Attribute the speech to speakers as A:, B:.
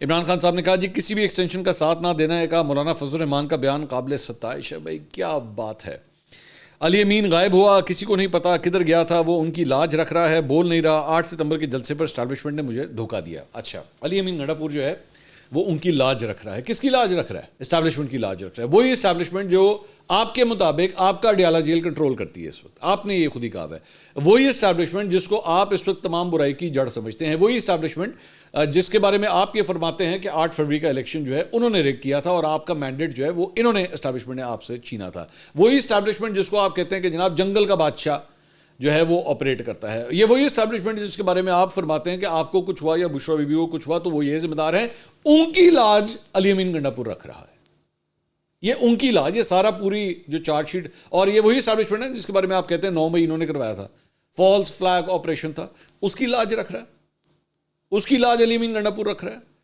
A: इमरान खान साहब ने कहा जी किसी भी एक्सटेंशन का साथ ना देना है। कहा मौलाना फजल रहमान का बयान काबिल सताइश है। भाई क्या बात है। अली अमीन गायब हुआ, किसी को नहीं पता किधर गया था, वो उनकी लाज रख रहा है, बोल नहीं रहा। 8 सितंबर के जलसे पर एस्टैब्लिशमेंट ने मुझे धोखा दिया। अच्छा, अली अमीन गंडापुर जो है वो उनकी लाज रख रहा है। किसकी लाज रख रहा है? एस्टैब्लिशमेंट की लाज रख रहा है। वही एस्टैब्लिशमेंट जो आपके मुताबिक आपका डियाला जेल कंट्रोल करती है इस वक्त। आपने ये खुद ही कहा है। वही एस्टैब्लिशमेंट जिसको आप इस वक्त तमाम बुराई की जड़ समझते हैं, वही एस्टैब्लिशमेंट जिसके बारे में आप ये फरमाते हैं कि 8 फरवरी का इलेक्शन जो है उन्होंने रेक किया था और आपका मैंडेट जो है वो इन्होंने एस्टैब्लिशमेंट ने आपसे छीना था। वही एस्टैब्लिशमेंट जिसको आप कहते हैं कि जनाब जंगल का बादशाह जो है वो ऑपरेट करता है। ये वही एस्टैब्लिशमेंट जिसके बारे में आप फरमाते हैं कि आपको कुछ हुआ या बुशरा बीबी को कुछ हुआ तो वो ये जिम्मेदार हैं। उनकी लाज अली अमीन गंडापुर रख रहा है। ये उनकी लाज, ये सारा पूरी जो चार्जशीट, और ये वही एस्टैब्लिशमेंट है जिसके बारे में आप कहते हैं 9 मई इन्होंने करवाया था, फॉल्स फ्लैग ऑपरेशन था, उसकी लाज रख रहा है। उसकी लाज अली अमीन गंडापुर रख रहा है।